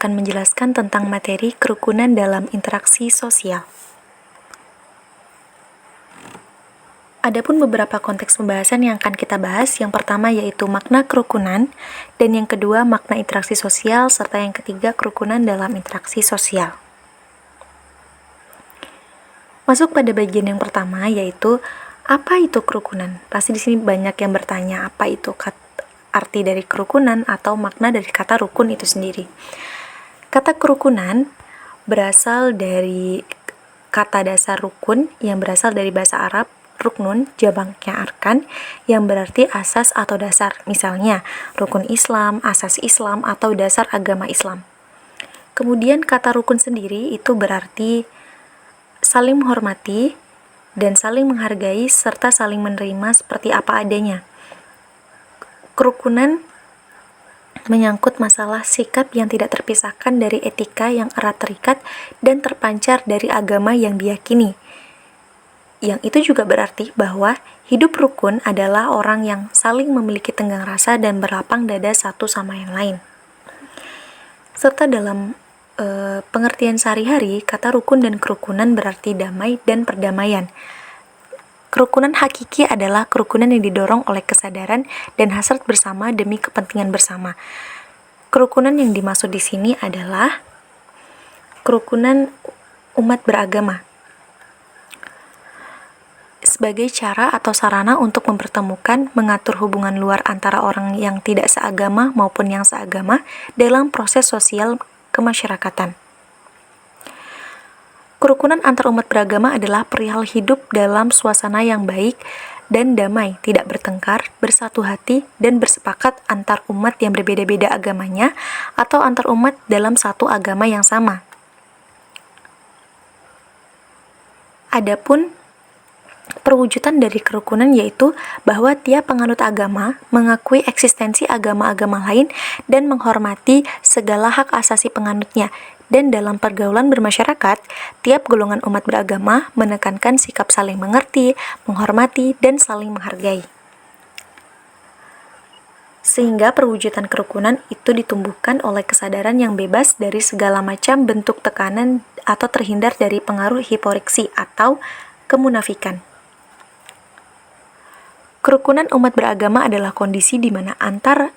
akan menjelaskan tentang materi kerukunan dalam interaksi sosial. Adapun beberapa konteks pembahasan yang akan kita bahas, yang pertama yaitu makna kerukunan, dan yang kedua makna interaksi sosial, serta yang ketiga kerukunan dalam interaksi sosial. Masuk pada bagian yang pertama yaitu apa itu kerukunan? Pasti di sini banyak yang bertanya apa itu arti dari kerukunan atau makna dari kata rukun itu sendiri. Kata kerukunan berasal dari kata dasar rukun yang berasal dari bahasa Arab ruknun, jamaknya arkan, yang berarti asas atau dasar. Misalnya, rukun Islam, asas Islam, atau dasar agama Islam. Kemudian kata rukun sendiri itu berarti saling menghormati dan saling menghargai serta saling menerima seperti apa adanya. Kerukunan menyangkut masalah sikap yang tidak terpisahkan dari etika yang erat terikat dan terpancar dari agama yang diyakini. Yang itu juga berarti bahwa hidup rukun adalah orang yang saling memiliki tenggang rasa dan berlapang dada satu sama yang lain. Serta dalam pengertian sehari-hari, kata rukun dan kerukunan berarti damai dan perdamaian. Kerukunan hakiki adalah kerukunan yang didorong oleh kesadaran dan hasrat bersama demi kepentingan bersama. Kerukunan yang dimaksud di sini adalah kerukunan umat beragama sebagai cara atau sarana untuk mempertemukan, mengatur hubungan luar antara orang yang tidak seagama maupun yang seagama dalam proses sosial kemasyarakatan. Kerukunan antar umat beragama adalah perihal hidup dalam suasana yang baik dan damai, tidak bertengkar, bersatu hati, dan bersepakat antar umat yang berbeda-beda agamanya atau antar umat dalam satu agama yang sama. Adapun perwujudan dari kerukunan yaitu bahwa tiap penganut agama mengakui eksistensi agama-agama lain dan menghormati segala hak asasi penganutnya, dan dalam pergaulan bermasyarakat, tiap golongan umat beragama menekankan sikap saling mengerti, menghormati, dan saling menghargai. Sehingga perwujudan kerukunan itu ditumbuhkan oleh kesadaran yang bebas dari segala macam bentuk tekanan atau terhindar dari pengaruh hiporeksi atau kemunafikan. Kerukunan umat beragama adalah kondisi di mana antara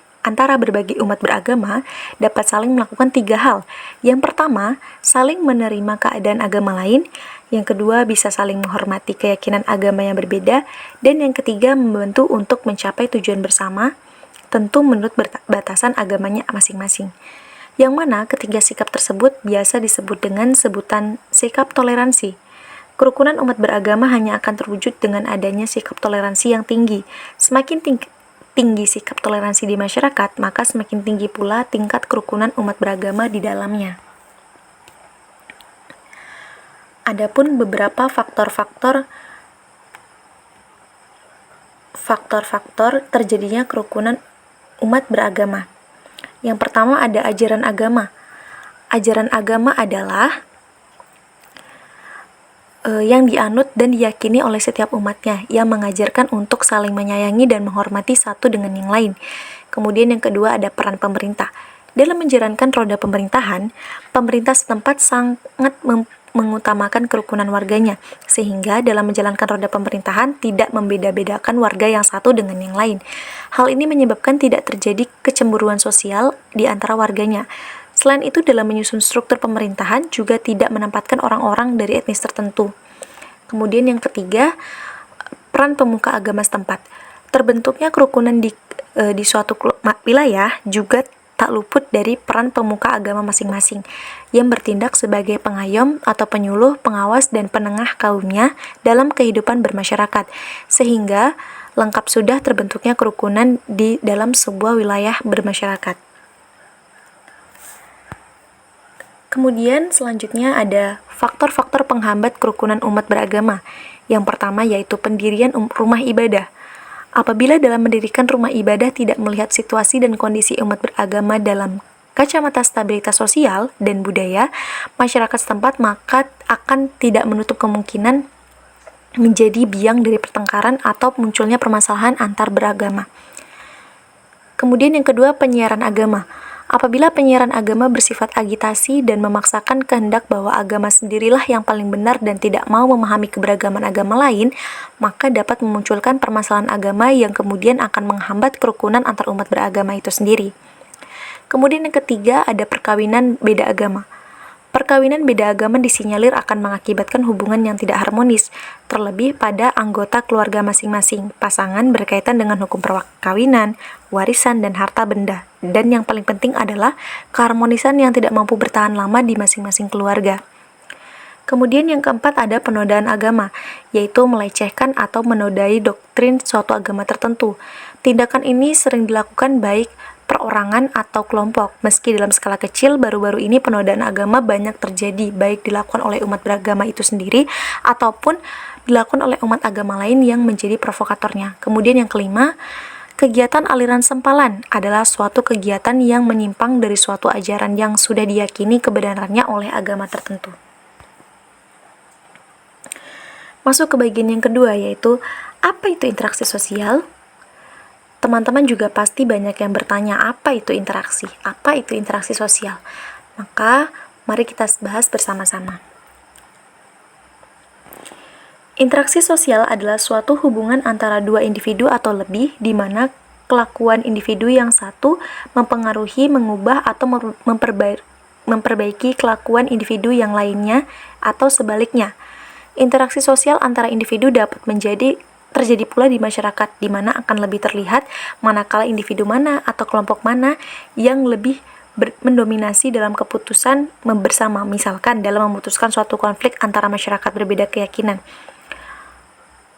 berbagai umat beragama dapat saling melakukan 3 hal. Yang pertama, saling menerima keadaan agama lain. Yang kedua, bisa saling menghormati keyakinan agama yang berbeda. Dan yang ketiga, membantu untuk mencapai tujuan bersama, tentu menurut batasan agamanya masing-masing. Yang mana ketiga sikap tersebut biasa disebut dengan sebutan sikap toleransi. Kerukunan umat beragama hanya akan terwujud dengan adanya sikap toleransi yang tinggi. Semakin tinggi sikap toleransi di masyarakat, maka semakin tinggi pula tingkat kerukunan umat beragama di dalamnya. Adapun beberapa faktor-faktor terjadinya kerukunan umat beragama. Yang pertama ada ajaran agama. Ajaran agama adalah yang dianut dan diyakini oleh setiap umatnya, yang mengajarkan untuk saling menyayangi dan menghormati satu dengan yang lain. Kemudian yang kedua ada peran pemerintah. Dalam menjalankan roda pemerintahan, pemerintah setempat sangat mengutamakan kerukunan warganya, sehingga dalam menjalankan roda pemerintahan tidak membeda-bedakan warga yang satu dengan yang lain. Hal ini menyebabkan tidak terjadi kecemburuan sosial di antara warganya. Selain itu, dalam menyusun struktur pemerintahan juga tidak menempatkan orang-orang dari etnis tertentu. Kemudian yang ketiga, peran pemuka agama setempat. Terbentuknya kerukunan di suatu wilayah juga tak luput dari peran pemuka agama masing-masing yang bertindak sebagai pengayom atau penyuluh, pengawas, dan penengah kaumnya dalam kehidupan bermasyarakat, sehingga lengkap sudah terbentuknya kerukunan di dalam sebuah wilayah bermasyarakat. Kemudian selanjutnya ada faktor-faktor penghambat kerukunan umat beragama. Yang pertama yaitu pendirian rumah ibadah. Apabila dalam mendirikan rumah ibadah tidak melihat situasi dan kondisi umat beragama dalam kacamata stabilitas sosial dan budaya masyarakat setempat, maka akan tidak menutup kemungkinan menjadi biang dari pertengkaran atau munculnya permasalahan antar beragama. Kemudian yang kedua, penyiaran agama. Apabila penyiaran agama bersifat agitasi dan memaksakan kehendak bahwa agama sendirilah yang paling benar dan tidak mau memahami keberagaman agama lain, maka dapat memunculkan permasalahan agama yang kemudian akan menghambat kerukunan antar umat beragama itu sendiri. Kemudian yang ketiga ada perkawinan beda agama. Perkawinan beda agama disinyalir akan mengakibatkan hubungan yang tidak harmonis, terlebih pada anggota keluarga masing-masing. Pasangan berkaitan dengan hukum perkawinan, warisan, dan harta benda. Dan yang paling penting adalah keharmonisan yang tidak mampu bertahan lama di masing-masing keluarga. Kemudian yang keempat ada penodaan agama, yaitu melecehkan atau menodai doktrin suatu agama tertentu. Tindakan ini sering dilakukan baik perorangan atau kelompok. Meski dalam skala kecil, baru-baru ini penodaan agama banyak terjadi, baik dilakukan oleh umat beragama itu sendiri ataupun dilakukan oleh umat agama lain yang menjadi provokatornya. Kemudian yang kelima, kegiatan aliran sempalan adalah suatu kegiatan yang menyimpang dari suatu ajaran yang sudah diyakini kebenarannya oleh agama tertentu. Masuk ke bagian yang kedua, yaitu apa itu interaksi sosial? Teman-teman juga pasti banyak yang bertanya, apa itu interaksi? Apa itu interaksi sosial? Maka, mari kita bahas bersama-sama. Interaksi sosial adalah suatu hubungan antara dua individu atau lebih, di mana kelakuan individu yang satu mempengaruhi, mengubah, atau memperbaiki kelakuan individu yang lainnya, atau sebaliknya. Interaksi sosial antara individu dapat terjadi pula di masyarakat, di mana akan lebih terlihat manakala individu mana atau kelompok mana yang lebih mendominasi dalam keputusan bersama, misalkan dalam memutuskan suatu konflik antara masyarakat berbeda keyakinan.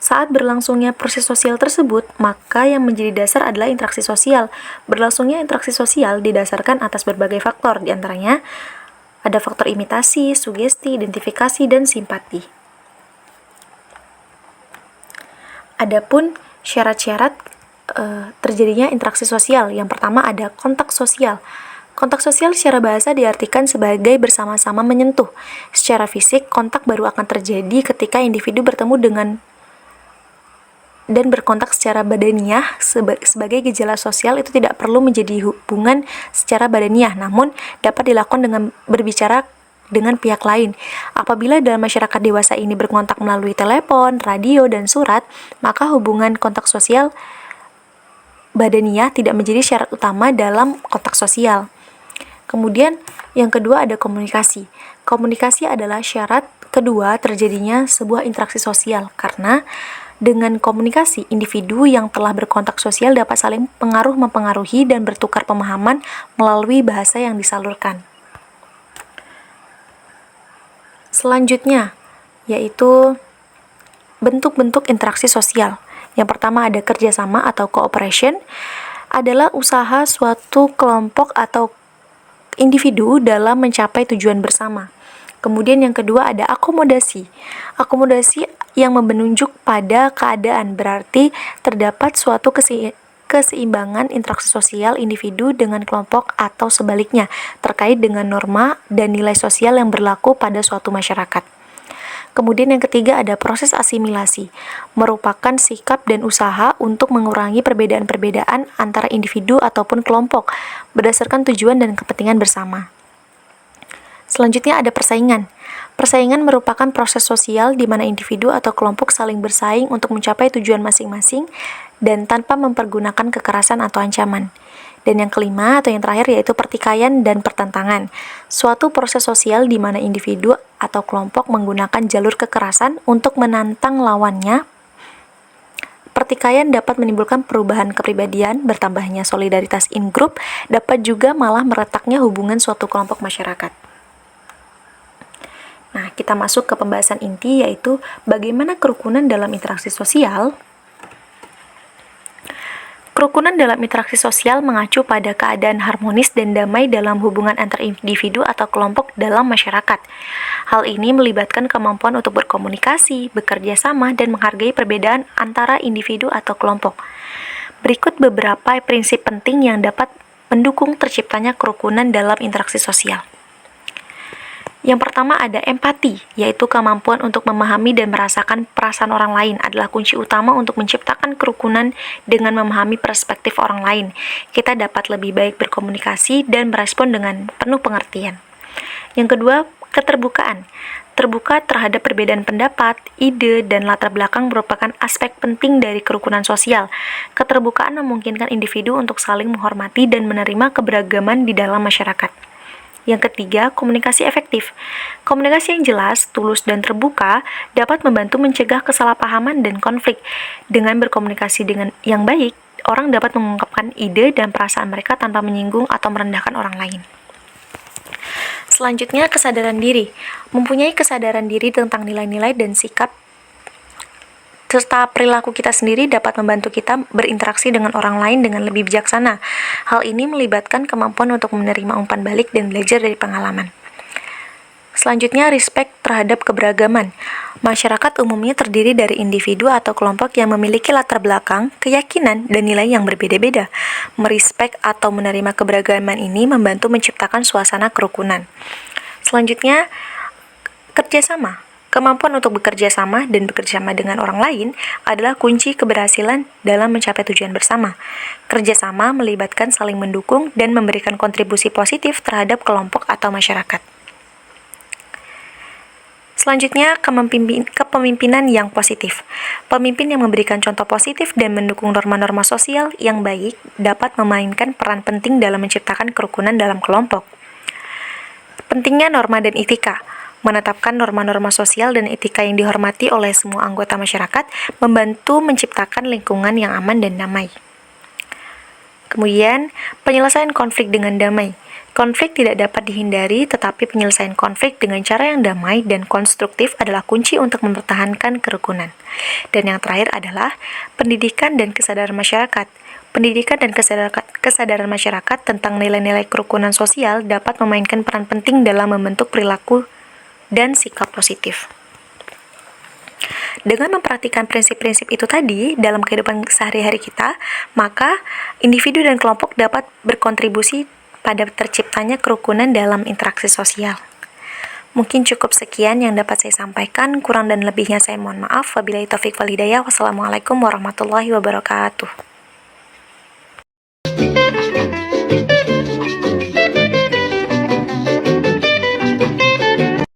Saat berlangsungnya proses sosial tersebut, maka yang menjadi dasar adalah interaksi sosial. Berlangsungnya interaksi sosial didasarkan atas berbagai faktor, diantaranya ada faktor imitasi, sugesti, identifikasi, dan simpati. Adapun syarat-syarat terjadinya interaksi sosial. Yang pertama ada kontak sosial. Kontak sosial secara bahasa diartikan sebagai bersama-sama menyentuh. Secara fisik, kontak baru akan terjadi ketika individu bertemu dengan dan berkontak secara badaniah. Sebagai gejala sosial itu tidak perlu menjadi hubungan secara badaniah, namun dapat dilakukan dengan berbicara dengan pihak lain. Apabila dalam masyarakat dewasa ini berkontak melalui telepon, radio, dan surat, maka hubungan kontak sosial badaniah tidak menjadi syarat utama dalam kontak sosial. Kemudian yang kedua ada komunikasi. Komunikasi adalah syarat kedua terjadinya sebuah interaksi sosial, karena dengan komunikasi, individu yang telah berkontak sosial dapat saling mempengaruhi dan bertukar pemahaman melalui bahasa yang disalurkan. Selanjutnya, yaitu bentuk-bentuk interaksi sosial. Yang pertama ada kerjasama atau cooperation, adalah usaha suatu kelompok atau individu dalam mencapai tujuan bersama. Kemudian yang kedua ada akomodasi. Akomodasi yang menunjuk pada keadaan, berarti terdapat suatu keseimbangan interaksi sosial individu dengan kelompok atau sebaliknya, terkait dengan norma dan nilai sosial yang berlaku pada suatu masyarakat. Kemudian yang ketiga ada proses asimilasi, merupakan sikap dan usaha untuk mengurangi perbedaan-perbedaan antara individu ataupun kelompok berdasarkan tujuan dan kepentingan bersama. Selanjutnya ada persaingan. Persaingan merupakan proses sosial di mana individu atau kelompok saling bersaing untuk mencapai tujuan masing-masing dan tanpa mempergunakan kekerasan atau ancaman. Dan yang kelima atau yang terakhir yaitu pertikaian dan pertentangan. Suatu proses sosial di mana individu atau kelompok menggunakan jalur kekerasan untuk menantang lawannya. Pertikaian dapat menimbulkan perubahan kepribadian, bertambahnya solidaritas in-group, dapat juga malah meretaknya hubungan suatu kelompok masyarakat. Nah, kita masuk ke pembahasan inti, yaitu bagaimana kerukunan dalam interaksi sosial. Kerukunan dalam interaksi sosial mengacu pada keadaan harmonis dan damai dalam hubungan antar individu atau kelompok dalam masyarakat. Hal ini melibatkan kemampuan untuk berkomunikasi, bekerja sama, dan menghargai perbedaan antara individu atau kelompok. Berikut beberapa prinsip penting yang dapat mendukung terciptanya kerukunan dalam interaksi sosial. Yang pertama ada empati, yaitu kemampuan untuk memahami dan merasakan perasaan orang lain adalah kunci utama untuk menciptakan kerukunan. Dengan memahami perspektif orang lain, kita dapat lebih baik berkomunikasi dan merespon dengan penuh pengertian. Yang kedua, keterbukaan. Terbuka terhadap perbedaan pendapat, ide, dan latar belakang merupakan aspek penting dari kerukunan sosial. Keterbukaan memungkinkan individu untuk saling menghormati dan menerima keberagaman di dalam masyarakat. Yang ketiga, komunikasi efektif. Komunikasi yang jelas, tulus, dan terbuka dapat membantu mencegah kesalahpahaman dan konflik. Dengan berkomunikasi dengan yang baik, orang dapat mengungkapkan ide dan perasaan mereka tanpa menyinggung atau merendahkan orang lain. Selanjutnya, kesadaran diri. Mempunyai kesadaran diri tentang nilai-nilai dan sikap serta perilaku kita sendiri dapat membantu kita berinteraksi dengan orang lain dengan lebih bijaksana. Hal ini melibatkan kemampuan untuk menerima umpan balik dan belajar dari pengalaman. Selanjutnya, respect terhadap keberagaman. Masyarakat umumnya terdiri dari individu atau kelompok yang memiliki latar belakang, keyakinan, dan nilai yang berbeda-beda. Merespek atau menerima keberagaman ini membantu menciptakan suasana kerukunan. Selanjutnya, kerjasama. Kemampuan untuk bekerja sama dan bekerjasama dengan orang lain adalah kunci keberhasilan dalam mencapai tujuan bersama. Kerjasama melibatkan saling mendukung dan memberikan kontribusi positif terhadap kelompok atau masyarakat. Selanjutnya, kepemimpinan yang positif. Pemimpin yang memberikan contoh positif dan mendukung norma-norma sosial yang baik dapat memainkan peran penting dalam menciptakan kerukunan dalam kelompok. Pentingnya norma dan etika. Menetapkan norma-norma sosial dan etika yang dihormati oleh semua anggota masyarakat membantu menciptakan lingkungan yang aman dan damai. Kemudian, penyelesaian konflik dengan damai. Konflik tidak dapat dihindari, tetapi penyelesaian konflik dengan cara yang damai dan konstruktif adalah kunci untuk mempertahankan kerukunan. Dan yang terakhir adalah pendidikan dan kesadaran masyarakat. Pendidikan dan kesadaran masyarakat tentang nilai-nilai kerukunan sosial dapat memainkan peran penting dalam membentuk perilaku dan sikap positif. Dengan memperhatikan prinsip-prinsip itu tadi dalam kehidupan sehari-hari kita, maka individu dan kelompok dapat berkontribusi pada terciptanya kerukunan dalam interaksi sosial. Mungkin cukup sekian yang dapat saya sampaikan, kurang dan lebihnya saya mohon maaf. Wabillahi taufiq wal hidayah. Wassalamualaikum warahmatullahi wabarakatuh.